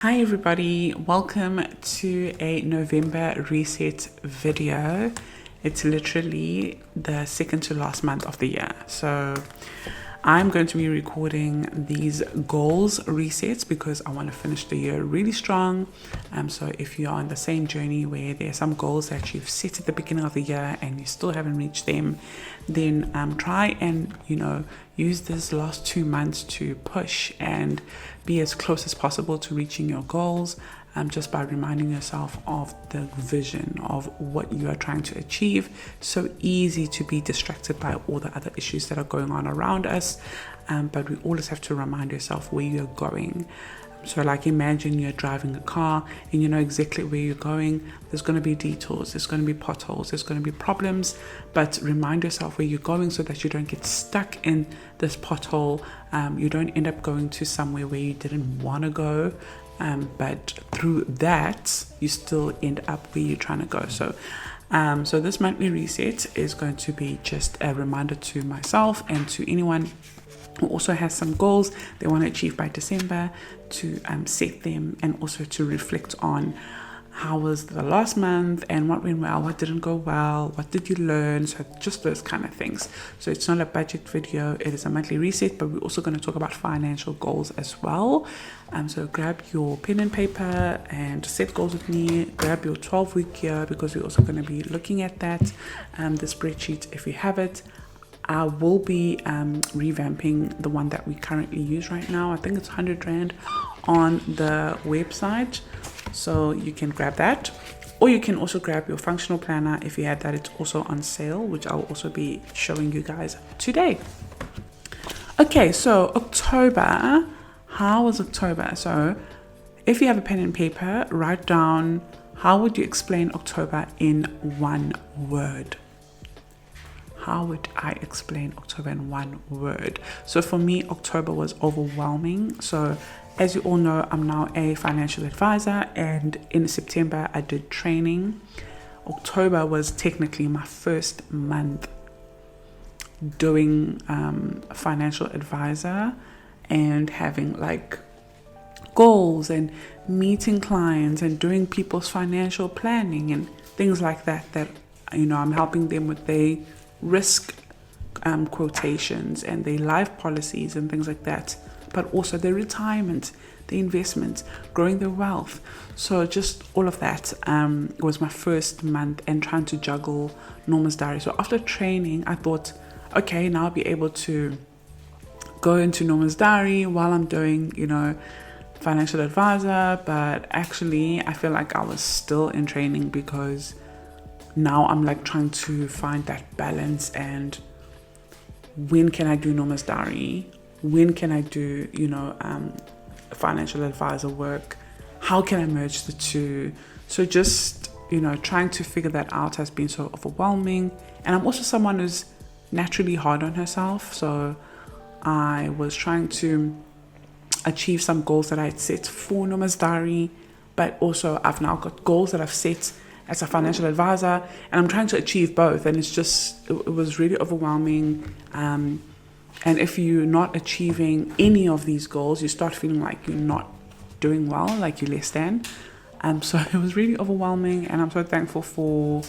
Hi everybody, welcome to a November reset video. It's literally the second to last month of the year. So I'm going to be recording these goals resets because I want to finish the year really strong. So if you are on the same journey where there are some goals that you've set at the beginning of the year and you still haven't reached them, then try and use this last 2 months to push and be as close as possible to reaching your goals, just by reminding yourself of the vision of what you are trying to achieve. So easy to be distracted by all the other issues that are going on around us, but we always have to remind yourself where you're going. So like imagine you're driving a car and you know exactly where you're going. There's going to be detours, there's going to be potholes, there's going to be problems, but remind yourself where you're going so that you don't get stuck in this pothole. You don't end up going to somewhere where you didn't want to go, but through that you still end up where you're trying to go. So this monthly reset is going to be just a reminder to myself and to anyone who also has some goals they want to achieve by December, to set them and also to reflect on how was the last month and what went well, what didn't go well, what did you learn. So just those kind of things. So it's not a budget video, it is a monthly reset, but we're also going to talk about financial goals as well. So grab your pen and paper and set goals with me. Grab your 12-week year because we're also going to be looking at that, the spreadsheet if you have it. I will be revamping the one that we currently use right now. I think it's 100 Rand on the website. So you can grab that. Or you can also grab your functional planner if you had that. It's also on sale, which I'll also be showing you guys today. Okay, so October. How was October? So if you have a pen and paper, write down, how would you explain October in one word? How would I explain October in one word? So for me, October was overwhelming. So as you all know, I'm now a financial advisor, and in September I did training. October was technically my first month doing a financial advisor and having like goals and meeting clients and doing people's financial planning and things like that I'm helping them with their risk quotations and their life policies and things like that, but also their retirement, their investments, growing their wealth. So just all of that was my first month, and trying to juggle Norma's diary. So after training, I thought, okay, now I'll be able to go into Norma's diary while I'm doing, financial advisor. But actually, I feel like I was still in training because now I'm like trying to find that balance, and when can I do Norma's diary? When can I do, financial advisor work? How can I merge the two? So just, trying to figure that out has been so overwhelming. And I'm also someone who's naturally hard on herself. So I was trying to achieve some goals that I had set for Norma's diary, but also I've now got goals that I've set as a financial advisor, and I'm trying to achieve both, and it was really overwhelming. And if you're not achieving any of these goals, you start feeling like you're not doing well, like you're less than. So it was really overwhelming, and I'm so thankful for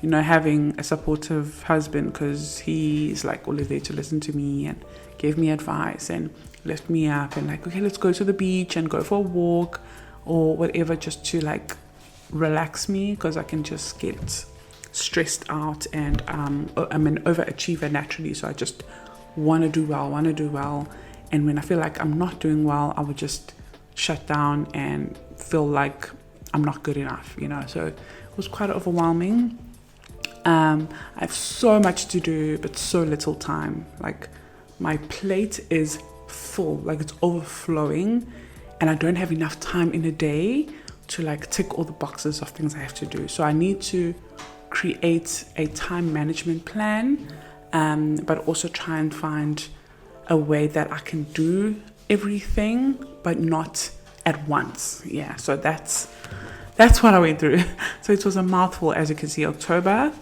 having a supportive husband, because he's like always there to listen to me and gave me advice and lift me up and like, okay, let's go to the beach and go for a walk or whatever, just to like relax me, because I can just get stressed out, and I'm an overachiever naturally, so I just want to do well, and when I feel like I'm not doing well, I would just shut down and feel like I'm not good enough, so it was quite overwhelming. I have so much to do but so little time. Like my plate is full, like it's overflowing, and I don't have enough time in a day to like tick all the boxes of things I have to do. So I need to create a time management plan, but also try and find a way that I can do everything, but not at once. Yeah, so that's what I went through. So it was a mouthful, as you can see. October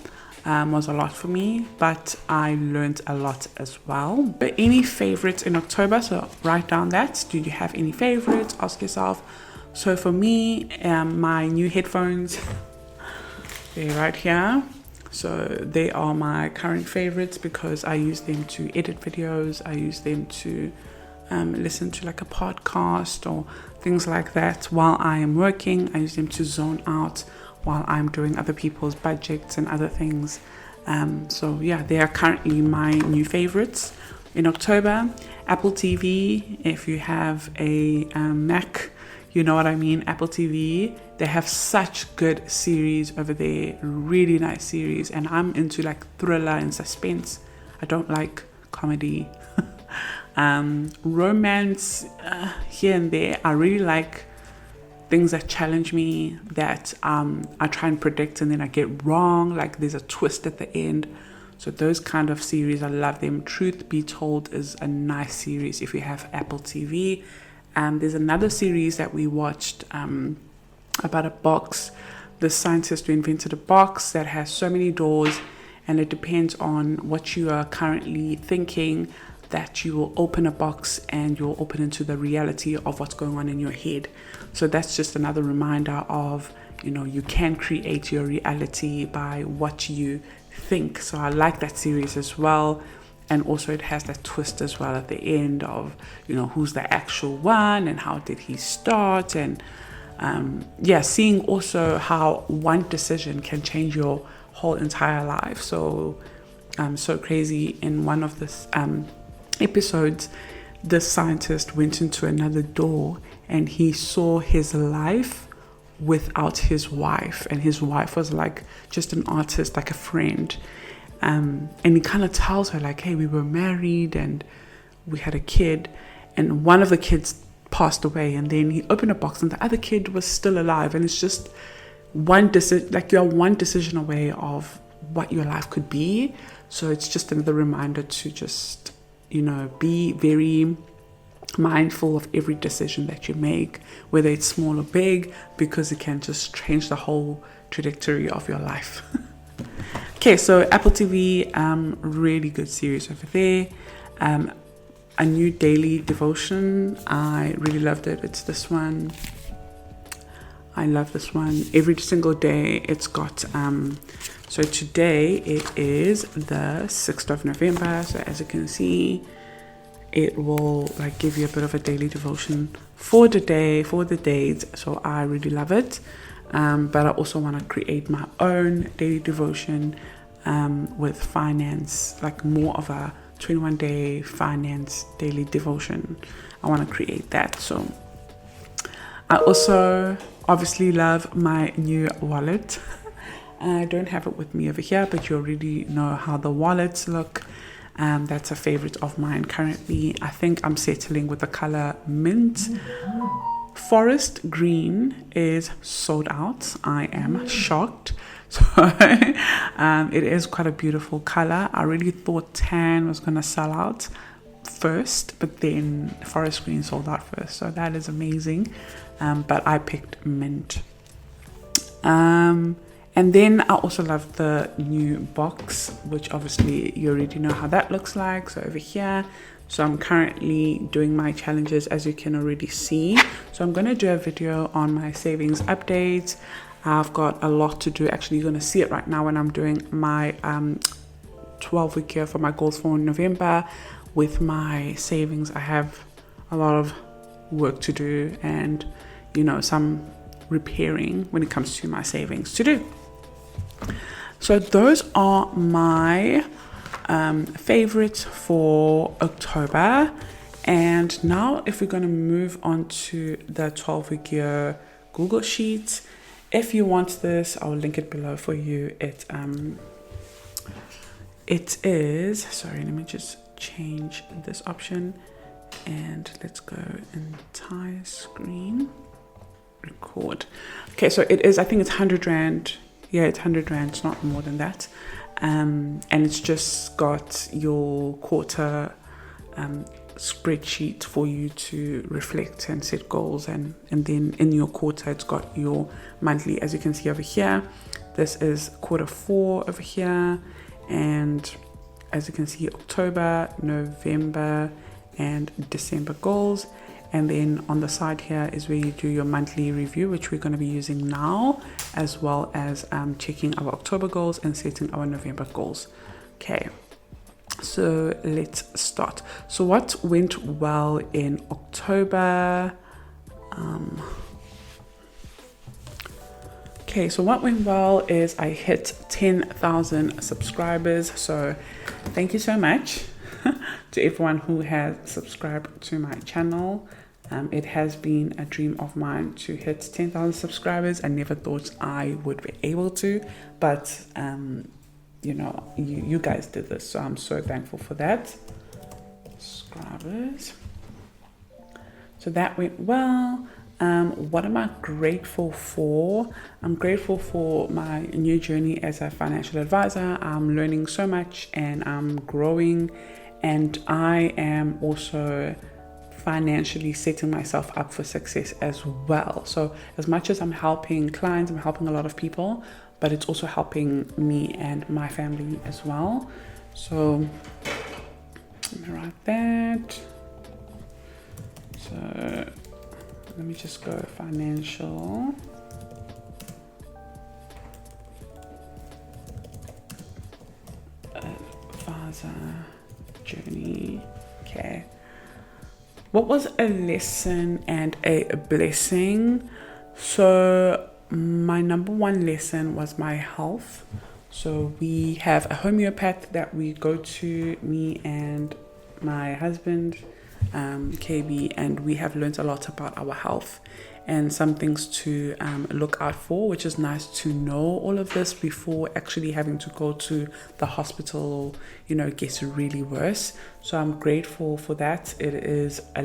was a lot for me, but I learned a lot as well. But any favorites in October? So write down that. Do you have any favorites? Ask yourself, So for me, my new headphones, they're right here. So they are my current favorites because I use them to edit videos. I use them to listen to like a podcast or things like that while I am working. I use them to zone out while I'm doing other people's budgets and other things. So yeah, they are currently my new favorites. In October, Apple TV, if you have a Mac, you know what I mean, Apple TV, they have such good series over there, really nice series. And I'm into like thriller and suspense. I don't like comedy. Romance here and there. I really like things that challenge me, that I try and predict and then I get wrong, like there's a twist at the end. So those kind of series, I love them. Truth Be Told is a nice series if you have Apple TV. There's another series that we watched about a box. The scientist who invented a box that has so many doors, and it depends on what you are currently thinking, that you will open a box and you'll open into the reality of what's going on in your head. So that's just another reminder of, you can create your reality by what you think. So I like that series as well. And also it has that twist as well at the end of, who's the actual one and how did he start. And seeing also how one decision can change your whole entire life. So crazy. In one of the episodes, the scientist went into another door and he saw his life without his wife. And his wife was like just an artist, like a friend. And he kind of tells her like, hey, we were married and we had a kid, and one of the kids passed away, and then he opened a box and the other kid was still alive. And it's just one decision, like you're one decision away of what your life could be. So it's just another reminder to just, be very mindful of every decision that you make, whether it's small or big, because it can just change the whole trajectory of your life. Okay, so Apple TV, really good series over there. A new daily devotion. I really loved it. It's this one. I love this one. Every single day it's got, so today it is the 6th of November. So as you can see, it will like give you a bit of a daily devotion for the day, for the days. So I really love it. But I also want to create my own daily devotion with finance, like more of a 21-day finance daily devotion. I want to create that. So I also obviously love my new wallet. I don't have it with me over here, but you already know how the wallets look. That's a favorite of mine currently. I think I'm settling with the color mint. Forest green is sold out. I am shocked. So it is quite a beautiful color. I really thought tan was going to sell out first, but then forest green sold out first. So that is amazing. But I picked mint. And then I also love the new box, which obviously you already know how that looks like. So over here. So I'm currently doing my challenges, as you can already see. So I'm going to do a video on my savings updates. I've got a lot to do. Actually, you're going to see it right now when I'm doing my 12-week year for my goals for November. With my savings, I have a lot of work to do and, some repairing when it comes to my savings to do. So those are my favorites for October. And now if we're going to move on to the 12-week year Google Sheet, if you want this, I'll link it below for you. It is, sorry, let me just change this option and let's go entire screen, record. Okay, so it is, I think it's 100 Rand. Yeah, it's 100 Rand, it's not more than that. And it's just got your quarter spreadsheet for you to reflect and set goals, and then in your quarter it's got your monthly, as you can see over here. This is Q4 over here, and as you can see, October, November and December goals. And then on the side here is where you do your monthly review, which we're going to be using now, as well as checking our October goals and setting our November goals. Okay, so let's start. So what went well in October? Okay, so what went well is I hit 10,000 subscribers. So thank you so much to everyone who has subscribed to my channel. It has been a dream of mine to hit 10,000 subscribers. I never thought I would be able to, but you guys did this, so I'm so thankful for that. Subscribers. So that went well. What am I grateful for? I'm grateful for my new journey as a financial advisor. I'm learning so much and I'm growing, and I am also financially setting myself up for success as well. So as much as I'm helping clients, I'm helping a lot of people, but it's also helping me and my family as well. So let me write that. So let me just go financial. Advisor journey. Okay. What was a lesson and a blessing? So my number one lesson was my health. So we have a homeopath that we go to, me and my husband, KB, and we have learned a lot about our health and some things to look out for, which is nice to know all of this before actually having to go to the hospital, it gets really worse. So I'm grateful for that. It is a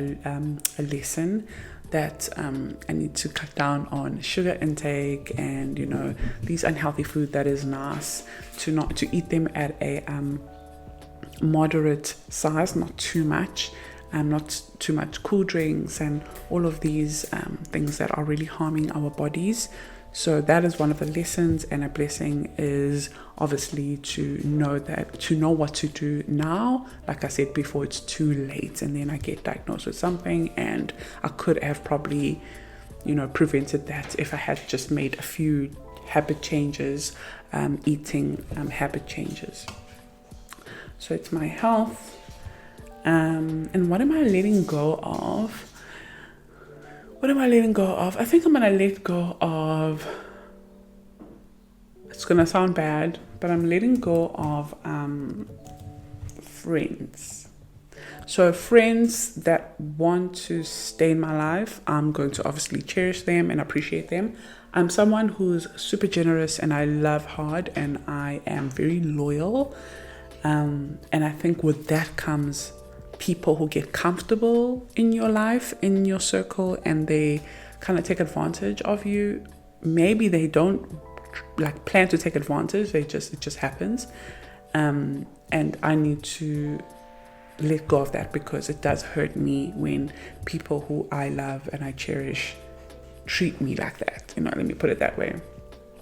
lesson that I need to cut down on sugar intake and these unhealthy food that is nice to eat them at a moderate size, not too much. Not too much cool drinks and all of these things that are really harming our bodies. So that is one of the lessons, and a blessing is obviously to know what to do now. Like I said before, it's too late, and then I get diagnosed with something, and I could have probably prevented that if I had just made a few habit changes, eating habit changes. So it's my health. And what am I letting go of? I think I'm gonna let go of, it's gonna sound bad, but I'm letting go of friends. So friends that want to stay in my life, I'm going to obviously cherish them and appreciate them. I'm someone who's super generous and I love hard and I am very loyal. And I think with that comes people who get comfortable in your life, in your circle, and they kind of take advantage of you. Maybe they don't plan to take advantage, it just happens. And I need to let go of that because it does hurt me when people who I love and I cherish treat me like that. Let me put it that way.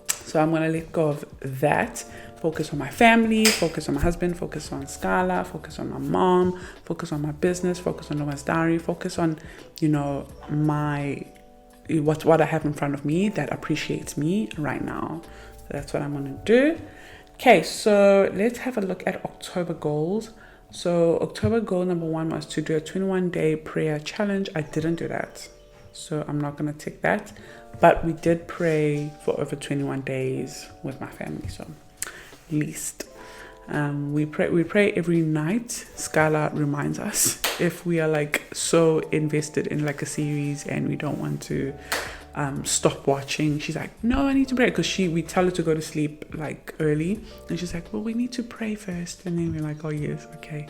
So I'm gonna let go of that. Focus on my family, focus on my husband, focus on Skylar, focus on my mom, focus on my business, focus on Noah's Diary, focus on, what I have in front of me that appreciates me right now. So that's what I'm going to do. Okay, so let's have a look at October goals. So October goal number 1 was to do a 21-day prayer challenge. I didn't do that, so I'm not going to tick that. But we did pray for over 21 days with my family, so least. We pray every night. Skylar reminds us if we are so invested in a series and we don't want to stop watching. She's like, no, I need to pray, because we tell her to go to sleep early, and she's like, well, we need to pray first, and then we're like, oh yes, okay.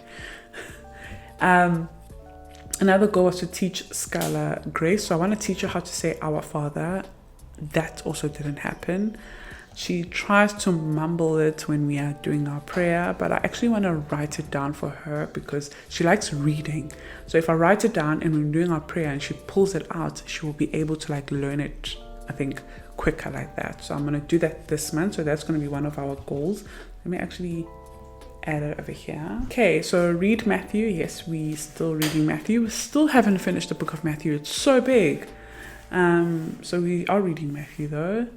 Another goal was to teach Skylar grace. So I want to teach her how to say Our Father. That also didn't happen. She tries to mumble it when we are doing our prayer, but I actually want to write it down for her because she likes reading. So if I write it down and we're doing our prayer and she pulls it out, she will be able to learn it, I think, quicker like that. So I'm going to do that this month. So that's going to be one of our goals. Let me actually add it over here. Okay, so read Matthew. Yes, we still reading Matthew. We still haven't finished the book of Matthew. It's so big. So we are reading Matthew though.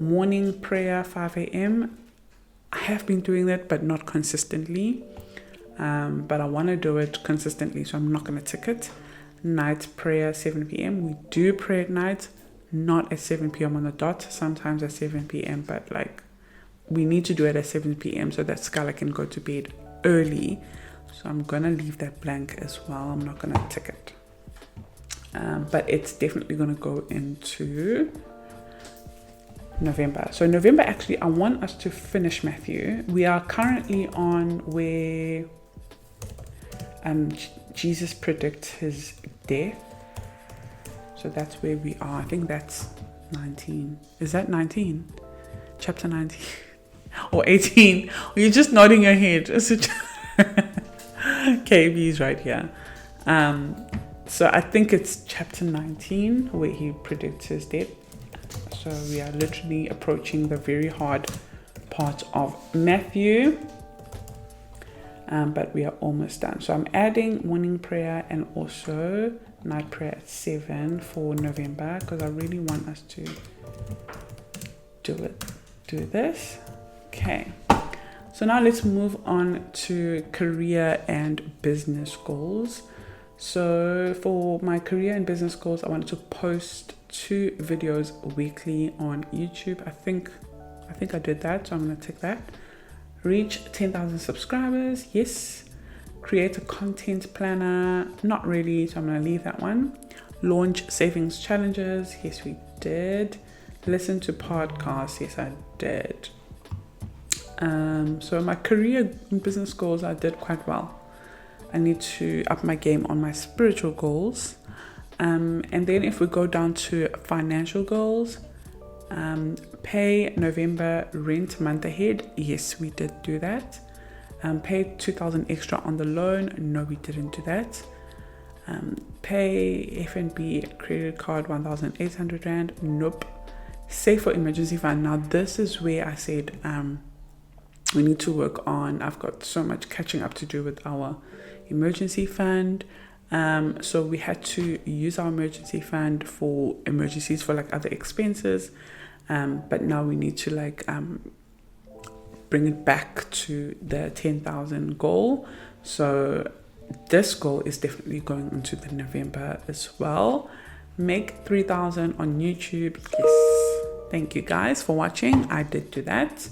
Morning prayer, 5 a.m. I have been doing that, but not consistently. But I want to do it consistently, so I'm not going to tick it. Night prayer, 7 p.m. We do pray at night, not at 7 p.m. on the dot. Sometimes at 7 p.m., but like we need to do it at 7 p.m. so that Skylar can go to bed early. So I'm going to leave that blank as well. I'm not going to tick it. But it's definitely going to go into November. So November, actually, I want us to finish Matthew. We are currently on where Jesus predicts his death. So that's where we are. I think that's 19. Is that 19? Chapter 19 or 18? You're just nodding your head. Is it? KB is right here. So I think it's chapter 19 where he predicts his death. So we are literally approaching the very hard part of Matthew. But we are almost done. So I'm adding morning prayer and also night prayer at 7 for November because I really want us to do this. Okay. So now let's move on to career and business goals. So for my career and business goals, I wanted to post 2 videos weekly on YouTube. I think I did that, so I'm going to tick that. Reach 10,000 subscribers, yes. Create a content planner, not really, so I'm going to leave that one. Launch savings challenges, yes we did. Listen to podcasts, yes I did. So my career and business goals, I did quite well. I need to up my game on my spiritual goals. And then if we go down to financial goals, pay November rent month ahead. Yes, we did do that. Pay 2,000 extra on the loan. No, we didn't do that. Pay F&B credit card 1,800 Rand. Nope. Save for emergency fund. Now this is where I said we need to work on. I've got so much catching up to do with our emergency fund. So we had to use our emergency fund for emergencies, for like other expenses. But now we need to like bring it back to the 10,000 goal. So this goal is definitely going into the November as well. Make 3,000 on YouTube. Yes. Thank you guys for watching. I did do that.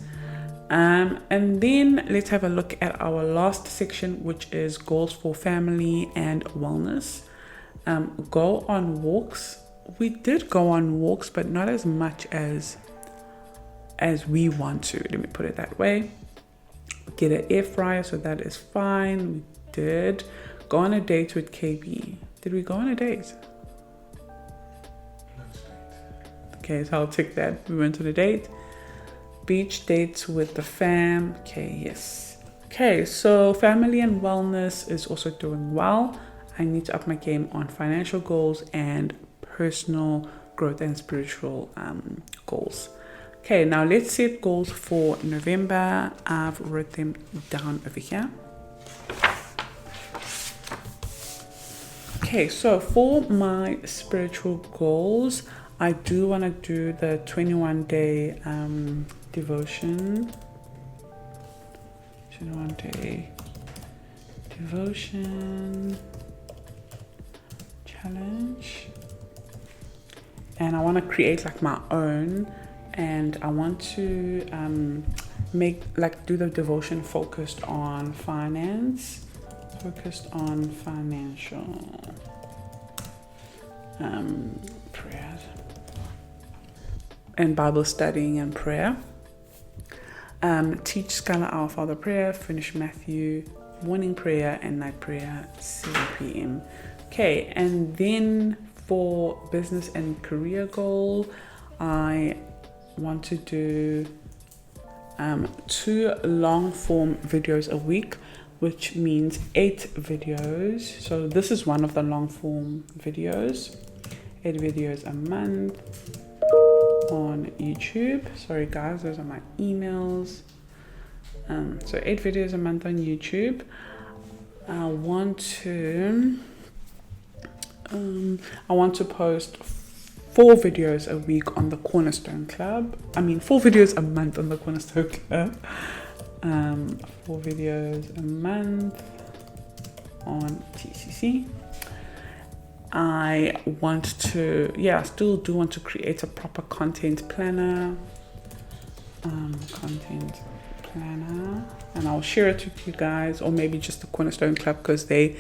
And then let's have a look at our last section, which is goals for family and wellness. Go on walks. We did go on walks, but not as much as we want to. Let me put it that way. Get an air fryer, so that is fine. We did go on a date with KB. Did we go on a date? Okay, so I'll tick that. We went on a date. Beach dates with the fam. Okay, yes. Okay, so family and wellness is also doing well. I need to up my game on financial goals and personal growth and spiritual goals. Okay, now let's set goals for November. I've wrote them down over here. Okay, so for my spiritual goals, I do want to do the 21-day devotion. 21-day devotion challenge. And I want to create like my own, and I want to do the devotion focused on finance, focused on financial prayers and Bible studying and prayer. Teach Skylar our Father prayer, finish Matthew, morning prayer and night prayer, 7 p.m. Okay, and then for business and career goal, I want to do 2 long form videos a week, which means 8 videos. So this is one of the long form videos, 8 videos a month on YouTube. Sorry guys, those are my emails. So 8 videos a month on YouTube. I want to post 4 videos a week on the Cornerstone Club. 4 videos a month on the Cornerstone Club. 4 videos a month on TCC. I still do want to create a proper content planner. And I'll share it with you guys, or maybe just the Cornerstone Club, because they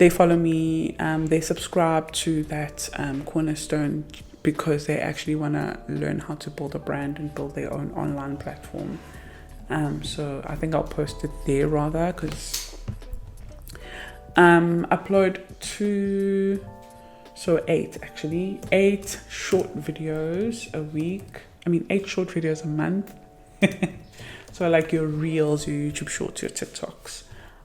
follow me. They subscribe to that Cornerstone because they actually want to learn how to build a brand and build their own online platform. So I think I'll post it there rather, because upload 8 short videos a week. 8 short videos a month. So like your reels, your YouTube shorts, your TikToks.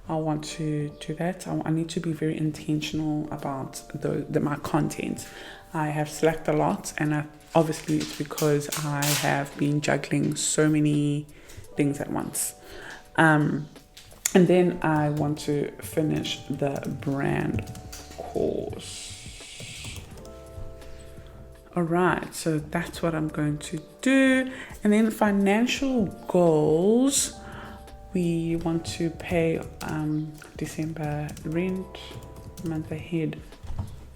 I want to do that. I need to be very intentional about my content. I have slacked a lot, and obviously it's because I have been juggling so many things at once. And then I want to finish the brand course. All right, so that's what I'm going to do. And then financial goals. We want to pay December rent month ahead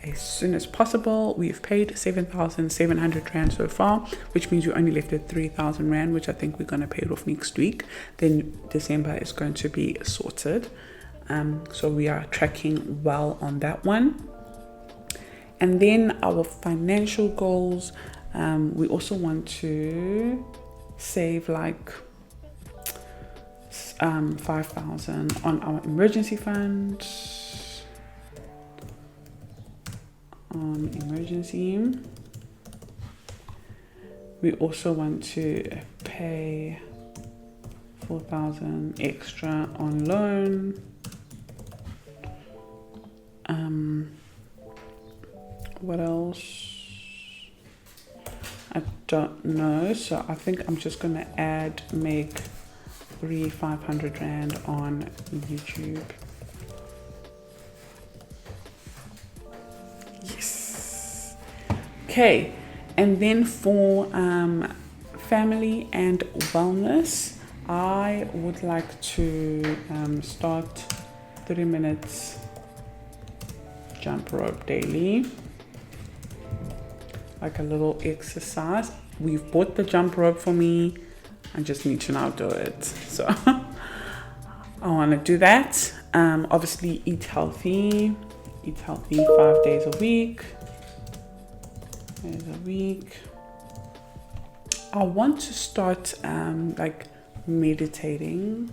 as soon as possible. We've paid 7,700 Rand so far, which means we're only left with 3,000 Rand, which I think we're going to pay it off next week. Then December is going to be sorted. So we are tracking well on that one. And then our financial goals, we also want to save like 5,000 on our emergency fund. We also want to pay 4,000 extra on loan. What else? I don't know. So I think I'm just gonna make 500 Rand on YouTube. Yes. Okay. And then for family and wellness, I would like to start 30 minutes jump rope daily, like a little exercise. We've bought the jump rope for me. I just need to now do it. So I want to do that. Obviously eat healthy 5 days a week. I want to start like meditating,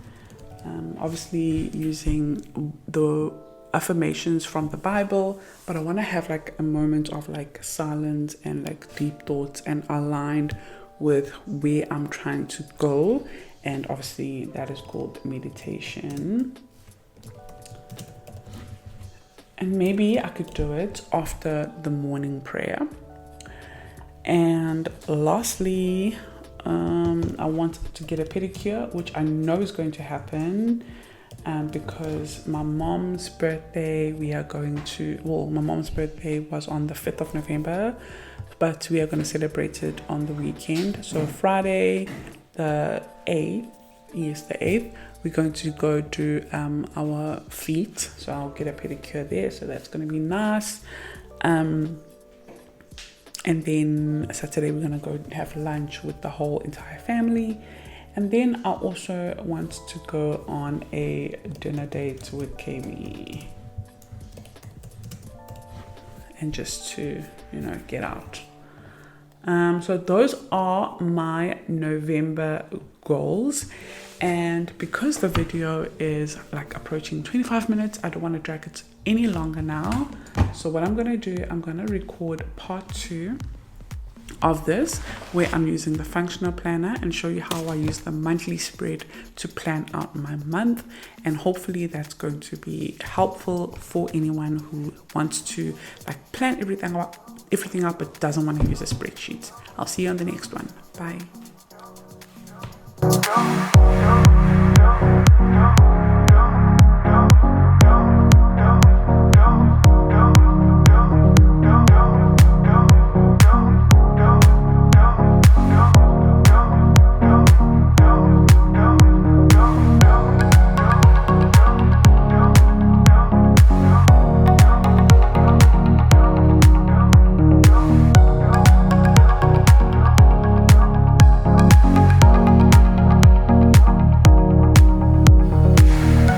obviously using the affirmations from the Bible, but I want to have like a moment of like silence and like deep thoughts and aligned with where I'm trying to go, and obviously that is called meditation. And maybe I could do it after the morning prayer. And lastly, I want to get a pedicure, which I know is going to happen. Because my mom's birthday, my mom's birthday was on the 5th of November, but we are going to celebrate it on the weekend. So Friday, the 8th, we're going to go do our feet. So I'll get a pedicure there. So that's going to be nice. And then Saturday, we're going to go have lunch with the whole entire family. And then I also want to go on a dinner date with KB. And just to, get out. So those are my November goals. And because the video is like approaching 25 minutes, I don't want to drag it any longer now. So what I'm going to do, I'm going to record part 2 of this, where I'm using the functional planner and show you how I use the monthly spread to plan out my month. And hopefully that's going to be helpful for anyone who wants to like plan everything up but doesn't want to use a spreadsheet. I'll see you on the next one. Bye.